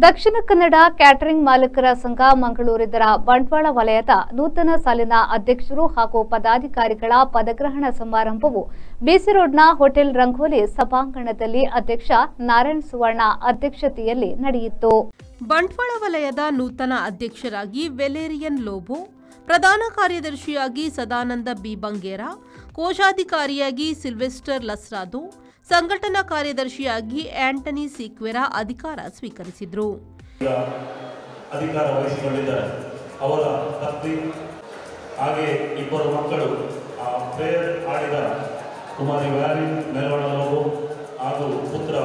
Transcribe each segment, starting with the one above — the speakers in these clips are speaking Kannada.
ದಕ್ಷಿಣ ಕನ್ನಡ ಕ್ಯಾಟರಿಂಗ್ ಮಾಲೀಕರ ಸಂಘ ಮಂಗಳೂರಿದರ ಬಂಟ್ವಾಳ ವಲಯದ ನೂತನ ಸಾಲಿನ ಅಧ್ಯಕ್ಷರು ಹಾಗೂ ಪದಾಧಿಕಾರಿಗಳ ಪದಗ್ರಹಣ ಸಮಾರಂಭವು ಬಿಸಿ ರೋಡ್ನ ಹೋಟೆಲ್ ರಂಗೋಲಿ ಸಭಾಂಗಣದಲ್ಲಿ ಅಧ್ಯಕ್ಷ ನಾರಾಯಣ ಸುವರ್ಣ ಅಧ್ಯಕ್ಷತೆಯಲ್ಲಿ ನಡೆಯಿತು. ಬಂಟ್ವಾಳ ವಲಯದ ನೂತನ ಅಧ್ಯಕ್ಷರಾಗಿ ವೆಲೇರಿಯನ್ ಲೋಬೋ, ಪ್ರಧಾನ ಕಾರ್ಯದರ್ಶಿಯಾಗಿ ಸದಾನಂದ ಬಿ ಬಂಗೇರ, ಕೋಶಾಧಿಕಾರಿಯಾಗಿ ಸಿಲ್ವೆಸ್ಟರ್ ಲಸ್ರಾದೋ, ಸಂಘಟನಾ ಕಾರ್ಯದರ್ಶಿಯಾಗಿ ಆಂಟನಿ ಸಿಕ್ವೆರಾ ಅಧಿಕಾರ ಸ್ವೀಕರಿಸಿದರು. ಅಧಿಕಾರ ವಹಿಸಿಕೊಂಡಿದ್ದಾರೆ. ಅವರ ಪತ್ನಿ ಹಾಗೆ ಇಬ್ಬರು ಮಕ್ಕಳು ಪ್ರೇಯರ್ ಆಡಿದ ಕುಮಾರಿ ವ್ಯಾಲಿನ್ ಮೆಲ್ವಣ ಲೋಬೋ ಹಾಗೂ ಪುತ್ರ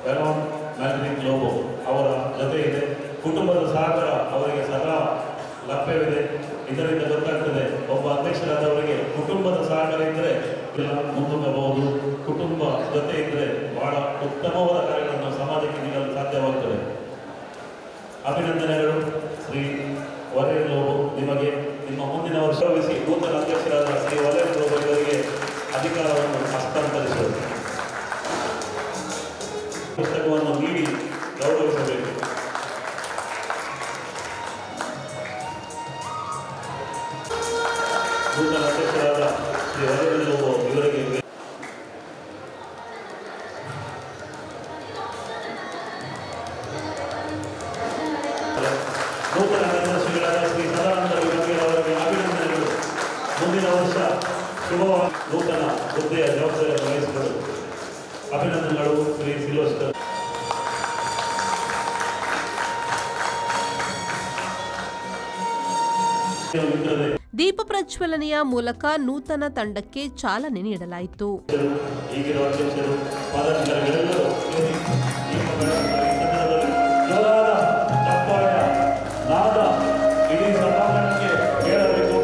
ವೆಲಾನ್ ಮ್ಯಾಲ್ರಿಕ್ ಲೋಬೋ ಅವರ ಜೊತೆ ಇದೆ. ಕುಟುಂಬದ ಸಹಕಾರ ಅವರಿಗೆ ಸದಾ ಲಭ್ಯವಿದೆ. ಇದರಿಂದ ಗೊತ್ತಾಗ್ತದೆ ಒಬ್ಬ ಅಧ್ಯಕ್ಷರಾದವರಿಗೆ ಕುಟುಂಬದ ಸಹಕಾರ ಇದ್ದರೆ ಮುಂದೂಡಬಹುದು. ಕುಟುಂಬ ಜೊತೆ ಇದ್ದರೆ ಬಹಳ ಉತ್ತಮವಾದ ಕಾರ್ಯಗಳನ್ನು ಸಮಾಜಕ್ಕೆ ನೀಡಲು ಸಾಧ್ಯವಾಗುತ್ತದೆ. ಅಭಿನಂದನೆಗಳು ಶ್ರೀ ವರೇನ್ ಲೋಬೋ, ನಿಮಗೆ ನಿಮ್ಮ ಮುಂದಿನ ವರ್ಷ ವಹಿಸಿ ನೂತನ ಅಧ್ಯಕ್ಷರಾದ ಶ್ರೀ ವರೇನ್ ಲೋಬೋ ಇವರಿಗೆ ಅಧಿಕಾರವನ್ನು ಹಸ್ತಾಂತರಿಸುವುದು ಪುಸ್ತಕವನ್ನು ನೀಡಿ ಗೌರವಿಸಬೇಕು. ನೂತನ ಅಧ್ಯಕ್ಷರಾದ ಶ್ರೀ ವರೇನ್ ಲೋಬೋ ಇವರಿಗೆ ನೂತನ ಕಾರ್ಯದರ್ಶಿಗಳಾದ ಶ್ರೀ ಸದಾನಂದ ಬಿ ಬಂಗೇರ ಅವರಿಗೆ ಅಭಿನಂದನೆಗಳು. ಮುಂದಿನ ವರ್ಷ ಶುಭವಾದ ನೂತನ ಹುದ್ದೆಯ ಜವಾಬ್ದಾರಿಯನ್ನು ವಹಿಸಿದರು. ಅಭಿನಂದನೆಗಳು ಶ್ರೀ ಸಿಲ್ವೆಸ್ಟರ್. ದೀಪ ಪ್ರಜ್ವಲನೆಯ ಮೂಲಕ ನೂತನ ತಂಡಕ್ಕೆ ಚಾಲನೆ ನೀಡಲಾಯಿತು. ಈಗಿರುವ ಅಧ್ಯಕ್ಷರು ಪದಾಧಿಕಾರಿಗಳೆಲ್ಲರೂ ಚಪ್ಪಾಳೆಯ ನಾದ ಇಡೀ ಸಭಾಂಗಣಕ್ಕೆ ಕೇಳಬೇಕು.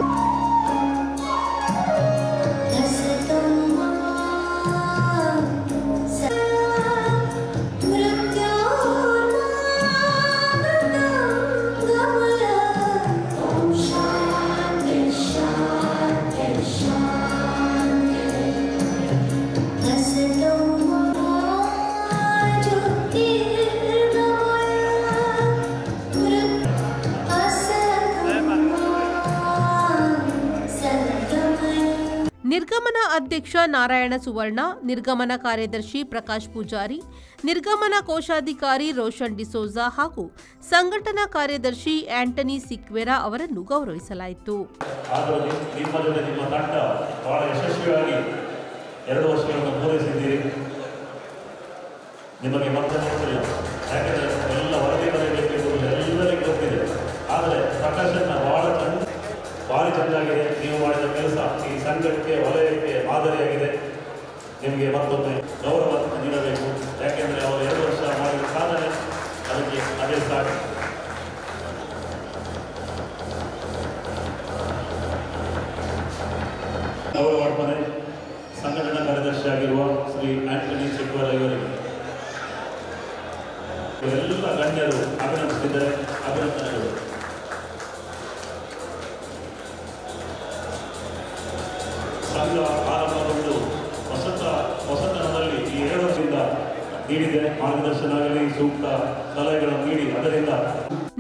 ನಿರ್ಗಮನ ಅಧ್ಯಕ್ಷ ನಾರಾಯಣ ಸುವರ್ಣ, ನಿರ್ಗಮನ ಕಾರ್ಯದರ್ಶಿ ಪ್ರಕಾಶ್ ಪೂಜಾರಿ, ನಿರ್ಗಮನ ಕೋಶಾಧಿಕಾರಿ ರೋಷನ್ ಡಿಸೋಜಾ ಹಾಗೂ ಸಂಘಟನಾ ಕಾರ್ಯದರ್ಶಿ ಆಂಟನಿ ಸಿಕ್ವೆರಾ ಅವರನ್ನು ಗೌರವಿಸಲಾಯಿತು. ನಿಮ್ಮ ಜೊತೆ ನಿಮ್ಮ ತಂಡ ಬಹಳ ಯಶಸ್ವಿಯಾಗಿ 2 ವರ್ಷಗಳನ್ನು ಪೂರೈಸಿದ್ದೀರಿ. ನಿಮಗೆ ಮತ್ತೆ ನೋಡ್ತಿಲ್ಲ, ಯಾಕೆಂದರೆ ಎಲ್ಲ ವರದಿ ಬರೆಯಬೇಕೆಂಬುದು ಎಲ್ಲರಿಗೂ ಗೊತ್ತಿದೆ. ಆದರೆ ಪ್ರಕಾಶನ ಭಾರಿ ಚೆಂದಾಗಿದೆ. ನೀವು ಮಾಡಿದ ಕೆಲಸ ಈ ಸಂಘಕ್ಕೆ, ವಲಯಕ್ಕೆ ಮಾದರಿಯಾಗಿದೆ. ನಿಮಗೆ ಮತ್ತೊಮ್ಮೆ ಗೌರವ ನೀಡಬೇಕು. ಯಾಕೆಂದರೆ ಅವರು 2 ವರ್ಷ ಮಾಡಿದ ಸಾಧನೆ ಅದಕ್ಕೆ ಅದೇ ಸಾಕು. ಗೌರವ ಅರ್ಪಣೆ ಸಂಘಟನಾ ಕಾರ್ಯದರ್ಶಿಯಾಗಿರುವ ಶ್ರೀ ಆಂಟನಿ ಸಿಕ್ವೆರಾ ಇವರಿಗೆ ಎಲ್ಲ ಗಣ್ಯರು ಅಭಿನಂದಿಸಿದರೆ ಅಭಿನಂದನೆಗಳು. ಸಂಘ ಆರಂಭಗೊಂಡು ಹೊಸತನದಲ್ಲಿ ಈ 2 ವರ್ಷದಿಂದ ನೀಡಿದೆ. ಮಾರ್ಗದರ್ಶನ ಆಗಲಿ, ಸೂಕ್ತ ಸಲಹೆಗಳನ್ನು ನೀಡಿ ಅದರಿಂದ.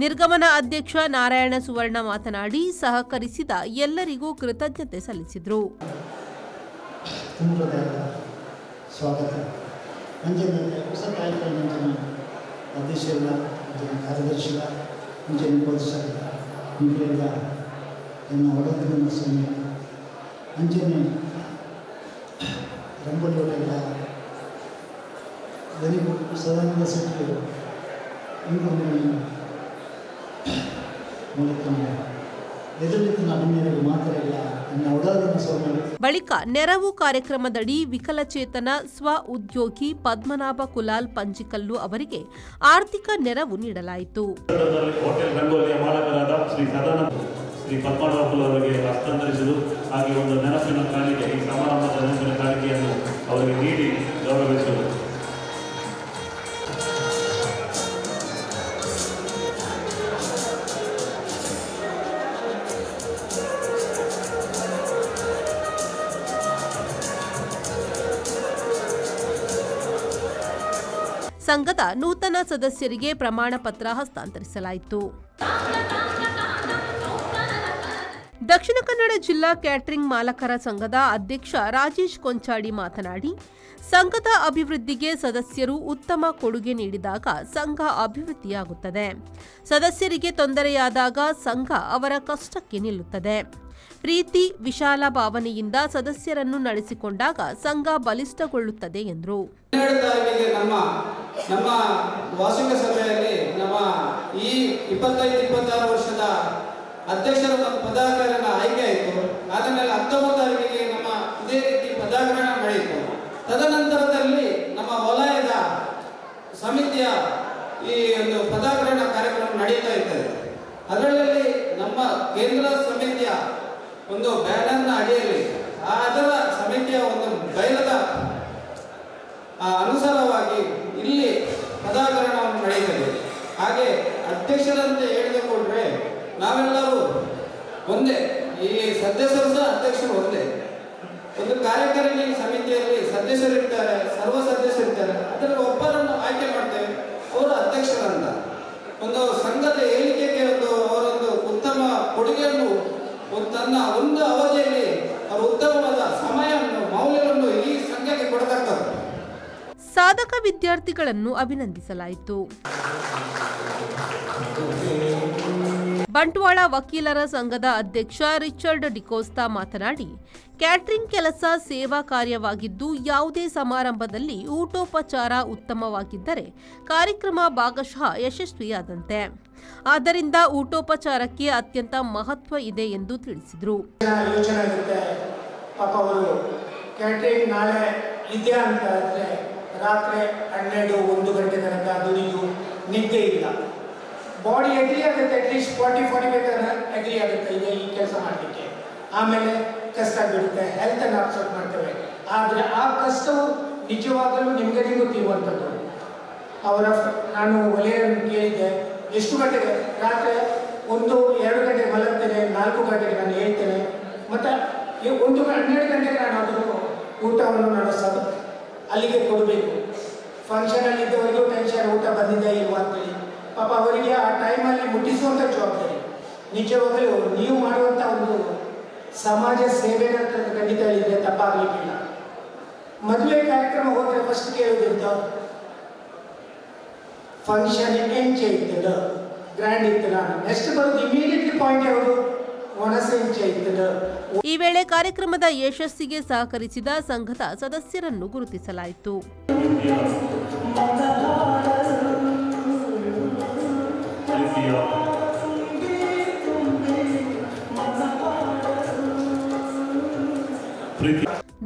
ನಿರ್ಗಮನ ಅಧ್ಯಕ್ಷ ನಾರಾಯಣ ಸುವರ್ಣ ಮಾತನಾಡಿ ಸಹಕರಿಸಿದ ಎಲ್ಲರಿಗೂ ಕೃತಜ್ಞತೆ ಸಲ್ಲಿಸಿದರು. ಸ್ವಾಗತ. ಅಂಜನೆ ಹೊಸ ಕಾರ್ಯಕ್ರಮ ಅಧ್ಯಕ್ಷರ ಕಾರ್ಯದರ್ಶಿಗಳ ಮುಂಚೆನೆ ಪೋಷಕರ ನಿಮಗೆಲ್ಲ ನನ್ನ ಒಡಗಿನ ಸಮಯ ಅಂಜನೆ ರಂಗೋಲಿ ಹೊಡೆಲ್ಲ ದನಿಗೂ ಸದಾನಂದ ಸಿಟ್ಟು ಇಂದು ಮೂಲಕ ಎದುರಿನ ಅಭಿನಯಗಳು ಮಾತ್ರ ಇಲ್ಲ ನನ್ನ ಒಡಗಿನ ಸಮಯ. ಬಳಿಕ ನೆರವು ಕಾರ್ಯಕ್ರಮದಡಿ ವಿಕಲಚೇತನ ಸ್ವ ಉದ್ಯೋಗಿ ಪದ್ಮನಾಭ ಕುಲಾಲ್ ಪಂಜಿಕಲ್ಲು ಅವರಿಗೆ ಆರ್ಥಿಕ ನೆರವು ನೀಡಲಾಯಿತು. ಹೋಟೆಲ್ ರಂಗೋಲಿಯ ಮಾಲಕರಾದ ಶ್ರೀ ಸದಾನಂದ ಶ್ರೀ ಪದ್ಮನಾಭ ಕುಲಾಲ್ ಅವರಿಗೆ ಹಸ್ತಾಂತರಿಸಿದರು. ಹಾಗೆ ಒಂದು ನೆನಪಿನ ಕಾಣಿಕೆ, ಈ ಸಮಾರಂಭದ ನೆನಪಿನ ಕಾಣಿಕೆಯನ್ನು ಅವರಿಗೆ ನೀಡಿ ಗೌರವಿಸುವುದು. ಸಂಘದ ನೂತನ ಸದಸ್ಯರಿಗೆ ಪ್ರಮಾಣ ಪತ್ರ ಹಸ್ತಾಂತರಿಸಲಾಯಿತು. ದಕ್ಷಿಣ ಕನ್ನಡ ಜಿಲ್ಲಾ ಕ್ಯಾಟರಿಂಗ್ ಮಾಲಕರ ಸಂಘದ ಅಧ್ಯಕ್ಷ ರಾಜೇಶ್ ಕೊಂಚಾಡಿ ಮಾತನಾಡಿ, ಸಂಘದ ಅಭಿವೃದ್ಧಿಗೆ ಸದಸ್ಯರು ಉತ್ತಮ ಕೊಡುಗೆ ನೀಡಿದಾಗ ಸಂಘ ಅಭಿವೃದ್ಧಿಯಾಗುತ್ತದೆ. ಸದಸ್ಯರಿಗೆ ತೊಂದರೆಯಾದಾಗ ಸಂಘ ಅವರ ಕಷ್ಟಕ್ಕೆ ನಿಲ್ಲುತ್ತದೆ. ಪ್ರೀತಿ, ವಿಶಾಲ ಭಾವನೆಯಿಂದ ಸದಸ್ಯರನ್ನು ನಡೆಸಿಕೊಂಡಾಗ ಸಂಘ ಬಲಿಷ್ಠಗೊಳ್ಳುತ್ತದೆ ಎಂದರು. ನಮ್ಮ ವಾರ್ಷಿಕ ಸಭೆಯಲ್ಲಿ ನಮ್ಮ ಈ 25-26 ವರ್ಷದ ಅಧ್ಯಕ್ಷರ ಮತ್ತು ಪದಾಧಿಕಾರಿಗಳ ಆಯ್ಕೆ ಆಯಿತು. ಆದ ಮೇಲೆ 19 ತಾರೀಕಿಗೆ ನಮ್ಮ ಇದೇ ರೀತಿ ಪದಾಧಿಕಾರಿ ನಡೆಯಿತು. ತದನಂತರದಲ್ಲಿ ನಮ್ಮ ವಲಯದ ಸಮಿತಿಯ ಈ ಒಂದು ಪದಾಧಿಕಾರಿ ಕಾರ್ಯಕ್ರಮ ನಡೀತಾ ಇರ್ತದೆ. ಅದರಲ್ಲಿ ನಮ್ಮ ಕೇಂದ್ರ ಸಮಿತಿಯ ಒಂದು ಬ್ಯಾನರ್ನ ಅಡಿಯಲ್ಲಿ ಅದರ ಸಮಿತಿಯ ಒಂದು ಬಯಲದ ಅನುಸಾರವಾಗಿ ಇಲ್ಲಿ ಪದಾಧಿಕಾರವನ್ನು ನಡೆಯುತ್ತದೆ. ಹಾಗೆ ಅಧ್ಯಕ್ಷರಂತೆ ಹೇಳಿದುಕೊಂಡ್ರೆ ನಾವೆಲ್ಲರೂ ಒಂದೇ, ಈ ಸದಸ್ಯರು ಸಹ ಅಧ್ಯಕ್ಷರು ಒಂದೇ. ಒಂದು ಕಾರ್ಯಕಾರಿಣಿ ಸಮಿತಿಯಲ್ಲಿ ಸದಸ್ಯರಿರ್ತಾರೆ, ಸರ್ವ ಸದಸ್ಯರಿರ್ತಾರೆ. ಅದರಲ್ಲಿ ಒಬ್ಬರನ್ನು ಆಯ್ಕೆ ಮಾಡ್ತೇವೆ, ಅವರು ಅಧ್ಯಕ್ಷರಂತ. ಒಂದು ಸಂಘದ ಏಳಿಗೆಗೆ ಅವರೊಂದು ಉತ್ತಮ ಕೊಡುಗೆಯನ್ನು ತನ್ನ ಒಂದು ಅವಧಿಯಲ್ಲಿ ಅವರು ಉತ್ತಮವಾದ ಸಮಯವನ್ನು ಮೌಲ್ಯವನ್ನು ಈ ಸಂಘಕ್ಕೆ ಕೊಡತಕ್ಕದ್ದು. ಸಾಧಕ ವಿದ್ಯಾರ್ಥಿಗಳನ್ನು ಅಭಿನಂದಿಸಲಾಯಿತು. ಬಂಟ್ವಾಳ ವಕೀಲರ ಸಂಘದ ಅಧ್ಯಕ್ಷ ರಿಚರ್ಡ್ ಡಿಕೋಸ್ತಾ ಮಾತನಾಡಿ, ಕ್ಯಾಟರಿಂಗ್ ಕೆಲಸ ಸೇವಾ ಕಾರ್ಯವಾಗಿದ್ದು ಯಾವುದೇ ಸಮಾರಂಭದಲ್ಲಿ ಊಟೋಪಚಾರ ಉತ್ತಮವಾಗಿದ್ದರೆ ಕಾರ್ಯಕ್ರಮ ಭಾಗಶಃ ಯಶಸ್ವಿಯಾದಂತೆ. ಆದ್ದರಿಂದ ಊಟೋಪಚಾರಕ್ಕೆ ಅತ್ಯಂತ ಮಹತ್ವ ಇದೆ ಎಂದು ತಿಳಿಸಿದರು. ಕ್ಯಾಟರಿಂಗ್ ನಾಳೆ ಇದೆಯಾ ಅಂತ ಆದರೆ ರಾತ್ರಿ 12-1 ಗಂಟೆ ತನಕ ದುಡಿದು ನಿದ್ದೆ ಇಲ್ಲ. ಬಾಡಿ ಅಗ್ರಿ ಆಗುತ್ತೆ, ಅಟ್ಲೀಸ್ಟ್ 40-45 ಅಗ್ರಿ ಆಗುತ್ತೆ ಇದೆ ಈ ಕೆಲಸ ಮಾಡಲಿಕ್ಕೆ. ಆಮೇಲೆ ಕಷ್ಟ ಬಿಡುತ್ತೆ, ಹೆಲ್ತನ್ನು ಅಪ್ಸೆಟ್ ಮಾಡ್ತೇವೆ. ಆದರೆ ಆ ಕಷ್ಟವು ನಿಜವಾಗಲೂ ನಿಮಗೂ ತಿಳಿಯುವಂಥದ್ದು. ನಾನು ಒಲೆಯನ್ನು ಕೇಳಿದ್ದೆ, ಎಷ್ಟು ಗಂಟೆಗೆ? ರಾತ್ರಿ 1-2 ಗಂಟೆಗೆ ಮಲಗ್ತೇನೆ, 4 ಗಂಟೆಗೆ ನಾನು ಹೇಳ್ತೇನೆ, ಮತ್ತು 12 ಗಂಟೆಗೆ ನಾನು ಅದನ್ನು ಊಟವನ್ನು ನಡೆಸೋದು ಅಲ್ಲಿಗೆ ಕೊಡಬೇಕು. ಫಂಕ್ಷನಲ್ಲಿ ಇದ್ದವರಿಗೂ ಟೆನ್ಷನ್, ಊಟ ಬಂದಿದೆ ಇಲ್ವಾ ಅಂತೇಳಿ. ಪಾಪ ಅವರಿಗೆ ಆ ಟೈಮಲ್ಲಿ ಮುಟ್ಟಿಸುವಂಥ ಜವಾಬ್ದಾರಿ. ನಿಜವಾಗಲೂ ನೀವು ಮಾಡುವಂಥ ಒಂದು ಸಮಾಜ ಸೇವೆ ಅಂತ ಖಂಡಿತ ಹೇಳಿದರೆ ತಪ್ಪಾಗಲಿಕ್ಕಿಲ್ಲ. ಮದುವೆ ಕಾರ್ಯಕ್ರಮ ಹೋದರೆ ಫಸ್ಟ್ ಕೇಳೋದಿರ್ತ ಫಂಕ್ಷನ್ ಎಂಚೆ ಇರ್ತದ, ಗ್ರ್ಯಾಂಡ್ ಇರ್ತದ. ನೆಕ್ಸ್ಟ್ ಬರೋದು ಇಮಿಡಿಯೇಟ್ಲಿ ಪಾಯಿಂಟ್ ಯಾವುದು? ಈ ವೇಳೆ ಕಾರ್ಯಕ್ರಮದ ಯಶಸ್ಸಿಗೆ ಸಹಕರಿಸಿದ ಸಂಘದ ಸದಸ್ಯರನ್ನು ಗುರುತಿಸಲಾಯಿತು.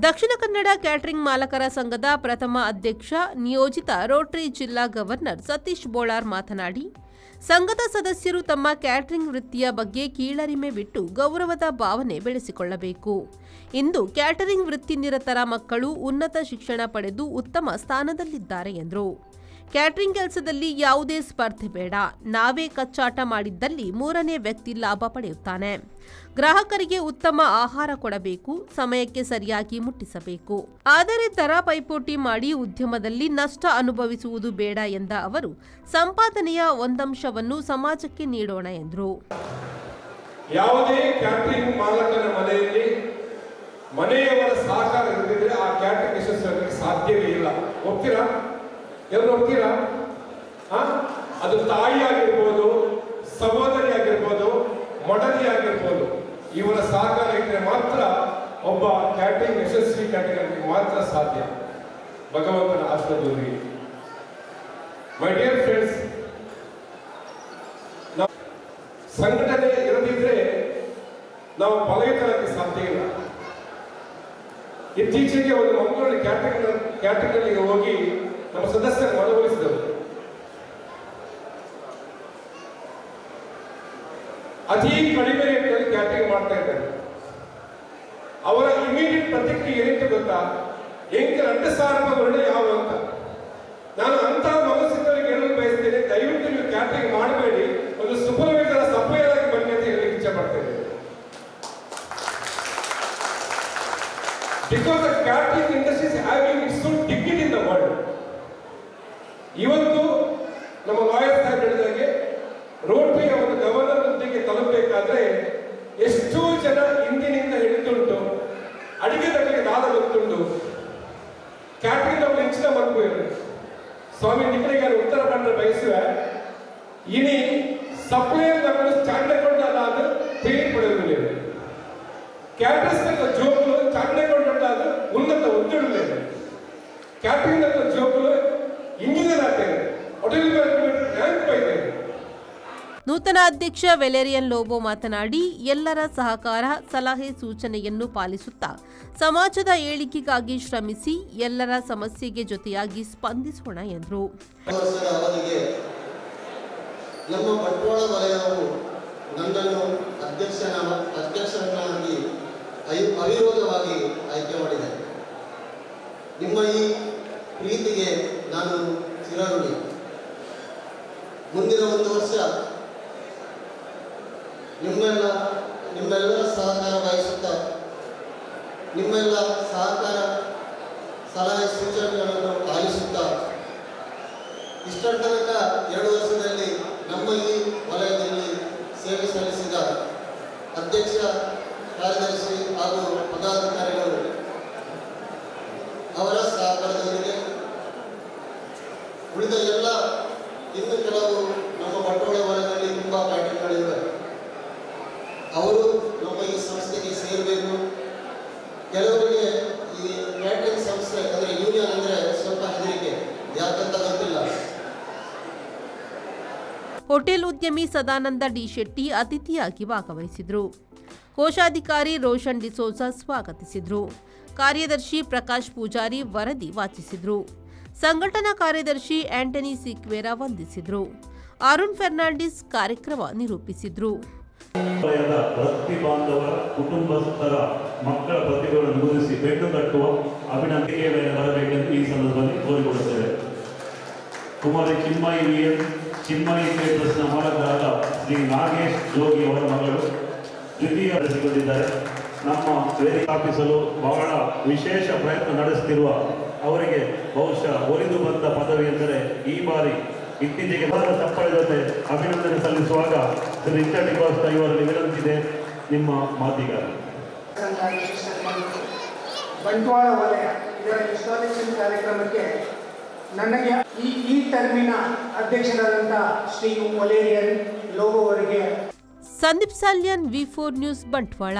ದಕ್ಷಿಣ ಕನ್ನಡ ಕ್ಯಾಟರಿಂಗ್ ಮಾಲಕರ ಸಂಘದ ಪ್ರಥಮ ಅಧ್ಯಕ್ಷ ನಿಯೋಜಿತ ರೋಟರಿ ಜಿಲ್ಲಾ ಗವರ್ನರ್ ಸತೀಶ್ ಬೋಳಾರ್ ಮಾತನಾಡಿ, ಸಂಘದ ಸದಸ್ಯರು ತಮ್ಮ ಕ್ಯಾಟರಿಂಗ್ ವೃತ್ತಿಯ ಬಗ್ಗೆ ಕೀಳರಿಮೆ ಬಿಟ್ಟು ಗೌರವದ ಭಾವನೆ ಬೆಳೆಸಿಕೊಳ್ಳಬೇಕು. ಇಂದು ಕ್ಯಾಟರಿಂಗ್ ವೃತ್ತಿನಿರತರ ಮಕ್ಕಳು ಉನ್ನತ ಶಿಕ್ಷಣ ಪಡೆದು ಉತ್ತಮ ಸ್ಥಾನದಲ್ಲಿದ್ದಾರೆ ಎಂದರು. ಕ್ಯಾಟರಿಂಗ್ ಕೆಲಸದಲ್ಲಿ ಯಾವುದೇ ಸ್ಪರ್ಧೆ ಬೇಡ. ನಾವೇ ಕಚ್ಚಾಟ ಮಾಡಿದ್ದಲ್ಲಿ ಮೂರನೇ ವ್ಯಕ್ತಿ ಲಾಭ ಪಡೆಯುತ್ತಾನೆ. ಗ್ರಾಹಕರಿಗೆ ಉತ್ತಮ ಆಹಾರ ಕೊಡಬೇಕು, ಸಮಯಕ್ಕೆ ಸರಿಯಾಗಿ ಮುಟ್ಟಿಸಬೇಕು. ಆದರೆ ದರ ಪೈಪೋಟಿ ಮಾಡಿ ಉದ್ಯಮದಲ್ಲಿ ನಷ್ಟ ಅನುಭವಿಸುವುದು ಬೇಡ ಎಂದ ಅವರು, ಸಂಪಾದನೆಯ ಒಂದಂಶವನ್ನು ಸಮಾಜಕ್ಕೆ ನೀಡೋಣ ಎಂದರು. ಯಾವುದೇ ಕ್ಯಾಟರಿಂಗ್ ಮಾಲಕನ ಮನೆಯಲ್ಲಿ ಮನೆಯವರ ಸಹಕಾರ ಇರದಿದ್ರೆ ಆ ಕ್ಯಾಟರಿಂಗ್ ಯಶಸ್ವಿಯಾಗಲಿಕ್ಕೆ ಸಾಧ್ಯವೇ ಇಲ್ಲ. ಒಪ್ತೀರಾ? ಎಲ್ಲರೂ ಒಪ್ತೀರಾ? ಅದು ತಾಯಿ ಆಗಿರ್ಬೋದು, ಸಹೋದರಿ ಆಗಿರ್ಬೋದು, ಮೊಡಲಿ ಆಗಿರ್ಬೋದು, ಇವರ ಸಹಕಾರ ಇದ್ರೆ ಮಾತ್ರ ಒಬ್ಬ ಕ್ಯಾಟರಿಂಗ್ ಯಶಸ್ವಿ ಕ್ಯಾಟರಿಂಗ್ ಮಾತ್ರ ಸಾಧ್ಯ. ಭಗವಂತನ ಆಶೀರ್ವಾದ. ಮೈ ಡಿಯರ್ ಫ್ರೆಂಡ್ಸ್, ಸಂಘಟನೆ ಇರದಿದ್ರೆ ನಾವು ಫಲಯುತರಾಗಲಿಕ್ಕೆ ಸಾಧ್ಯ ಇಲ್ಲ. ಇತ್ತೀಚೆಗೆ ಒಂದು ಮಂಗಳೂರು ಕ್ಯಾಟರಿಂಗ್ ಹೋಗಿ ನಮ್ಮ ಸದಸ್ಯರು ಮನವೊಲಿಸಿದರು. ಅತಿ ಕಡಿಮೆ ರೇಟ್ನಲ್ಲಿ ಕ್ಯಾಟರಿಂಗ್ ಮಾಡ್ತಾ ಇದ್ದಾರೆ. ಅವರ ಇಮಿಡಿಯೇಟ್ ಪ್ರತಿಕ್ರಿಯೆ ಏನಿತ್ತು ಗೊತ್ತಾ? 2,000 ರೂಪಾಯಿ ಯಾವ ಅಂತ. ನಾನು ಅಂತ ಮನಸ್ಸಿನವರಿಗೆ ಹೇಳಲು ಬಯಸ್ತೇನೆ, ದಯವಿಟ್ಟು ನೀವು ಕ್ಯಾಟರಿಂಗ್ ಮಾಡಬೇಡಿ, ಒಂದು ಸೂಪರ್ವೈಸರ್ ಸಪ್ಲೈಯರ್ ಆಗಿ ಬನ್ನಿ ಅಂತ ಹೇಳಲಿಕ್ಕೆ ಇಚ್ಛೆ ಪಡ್ತೇನೆ. Because the catering industry is having its own dignity in the world. Even ಮಾತಾಡಲು ಬಯಸುವೆ. ಇನಿ ಸಪ್ಲೈಯರ್ ನಮ್ಮನ್ನು ಚಾಂಡೆಕೊಂಡಾದ ತಿಳಿಯಪಡುವುದಿಲ್ಲ. ಕ್ಯಾಟರ್ಸ್ ಜೋಬುಲು ಚಾಂಡೆಕೊಂಡಾದ ಉನ್ನತ ಉದ್ಯೋಗ ಕ್ಯಾಟರಿಂಗ್ ಜೋಬುಲು ಇಂಜಿನಿಯರ್ ಆಗ್ತೇನೆ ಹೋಟೆಲ್ ರ್ಯಾಂಕ್ ಬೈತೇನೆ. ನೂತನ ಅಧ್ಯಕ್ಷ ವೆಲೇರಿಯನ್ ಲೋಬೋ ಮಾತನಾಡಿ, ಎಲ್ಲರ ಸಹಕಾರ ಸಲಹೆ ಸೂಚನೆಯನ್ನು ಪಾಲಿಸುತ್ತಾ ಸಮಾಜದ ಏಳಿಗೆಗಾಗಿ ಶ್ರಮಿಸಿ ಎಲ್ಲರ ಸಮಸ್ಯೆಗೆ ಜೊತೆಯಾಗಿ ಸ್ಪಂದಿಸೋಣ ಎಂದರು. ನಮ್ಮ ಬಂಟ್ವಾಳ ವಲಯವು ನನ್ನನ್ನು ಅಧ್ಯಕ್ಷರನ್ನಾಗಿ ಅವಿರೋಧವಾಗಿ ಆಯ್ಕೆ ಮಾಡಿದೆ. ನಿಮ್ಮ ಈ ಪ್ರೀತಿಗೆ ನಾನು ಚಿರಋಣಿ. ಮುಂದಿನ 1 ವರ್ಷ ನಿಮ್ಮೆಲ್ಲರ ಸಹಕಾರ ಬಯಸುತ್ತಾ ನಿಮ್ಮೆಲ್ಲ ಸಹಕಾರ ಸಲಹೆ ಸೂಚನೆಗಳನ್ನು ಪಾಲಿಸುತ್ತಾ ಇಷ್ಟರ ತನಕ 2 ವರ್ಷದಲ್ಲಿ ನಮ್ಮ ಈ ವಲಯದಲ್ಲಿ ಸೇವೆ ಸಲ್ಲಿಸಿದ ಅಧ್ಯಕ್ಷ, ಕಾರ್ಯದರ್ಶಿ ಹಾಗೂ ಪದಾಧಿಕಾರಿಗಳು ಅವರ ಸಹಕಾರದೊಂದಿಗೆ ಉಳಿದ ಎಲ್ಲ ಇನ್ನು ಕೆಲವು ನಮ್ಮ ಬಂಟ್ವಾಳ ವಲಯದಲ್ಲಿ ತುಂಬ ಕ್ಯಾಟರಿಂಗ್ಗಳಿವೆ. ಅವರು ನಮ್ಮ ಈ ಸಂಸ್ಥೆಗೆ ಸೇರಬೇಕು. ಕೆಲವರಿಗೆ ಈ ಕ್ಯಾಟರಿಂಗ್ ಸಂಸ್ಥೆ ಅಂದರೆ ಯೂನಿಯನ್ ಅಂದರೆ ಸ್ವಲ್ಪ ಹೆದರಿಕೆ, ಯಾಕಂತ ಗೊತ್ತಿಲ್ಲ. ಹೋಟೆಲ್ ಉದ್ಯಮಿ ಸದಾನಂದ ಡಿ ಶೆಟ್ಟಿ ಅತಿಥಿಯಾಗಿ ಭಾಗವಹಿಸಿದರು. ಕೋಶಾಧಿಕಾರಿ ರೋಷನ್ ಡಿಸೋಜಾ ಸ್ವಾಗತಿಸಿದರು. ಕಾರ್ಯದರ್ಶಿ ಪ್ರಕಾಶ್ ಪೂಜಾರಿ ವರದಿ ವಾಚಿಸಿದರು. ಸಂಘಟನಾ ಕಾರ್ಯದರ್ಶಿ ಆಂಟನಿ ಸಿಕ್ವೇರಾ ವಂದಿಸಿದರು. ಅರುಣ್ ಫೆರ್ನಾಂಡಿಸ್ ಕಾರ್ಯಕ್ರಮ ನಿರೂಪಿಸಿದರು. ವೃತ್ತಿ ಬಾಂಧವರ ಕುಟುಂಬಸ್ಥರ ಮಕ್ಕಳ ಪ್ರತಿಭೆಗಳನ್ನು ಗುರುತಿಸಿ ಬೆನ್ನು ಕಟ್ಟುವ ಅಭಿನಂದನೆಗೆ ಬರಬೇಕೆಂದು ಈ ಸಂದರ್ಭದಲ್ಲಿ ಕೋರಿಕೊಳ್ಳುತ್ತೇವೆ. ಕುಮಾರಿ ಚಿನ್ಮಯಿ ಥಿಯೇಟರ್ಸ್ನ ಮಾಲಕರಾದ ಶ್ರೀ ನಾಗೇಶ್ ಜೋಗಿ ಅವರ ಮಗಳು ದ್ವಿತೀಯ ನಡೆಸಿಕೊಂಡಿದ್ದಾರೆ. ನಮ್ಮ ವೇದಿಕೆ ಸ್ಥಾಪಿಸಲು ಬಹಳ ವಿಶೇಷ ಪ್ರಯತ್ನ ನಡೆಸುತ್ತಿರುವ ಅವರಿಗೆ ಬಹುಶಃ ಒಲಿದು ಬಂದ ಪದವಿ ಎಂದರೆ ಈ ಬಾರಿ ಇತ್ತೀಚೆಗೆ ಚಪ್ಪಳೆ ಜೊತೆ ಅಭಿನಂದನೆ ಸಲ್ಲಿಸುವಾಗ ಶ್ರೀ ರಿಚರ್ಡ್ ಡಿಕೋಸ್ಟ ಇವರಲ್ಲಿ ವಿನಂತಿದೆ. ನಿಮ್ಮ ಮಾತಿಗಾರ ಬಂಟ್ವಾಳ ವಲಯ ಇದರ ಇನ್ಸ್ಟಾಲೇಷನ್ ಕಾರ್ಯಕ್ರಮಕ್ಕೆ ನನಗೆ ಈ ಟರ್ಮಿನ ಅಧ್ಯಕ್ಷರಾದಂಥ ಶ್ರೀ ವೆಲೇರಿಯನ್ ಲೋಬೋ ಅವರಿಗೆ. ಸಂದೀಪ್ ಸಾಲ್ಯನ್, ವಿ4 ನ್ಯೂಸ್, ಬಂಟ್ವಾಳ.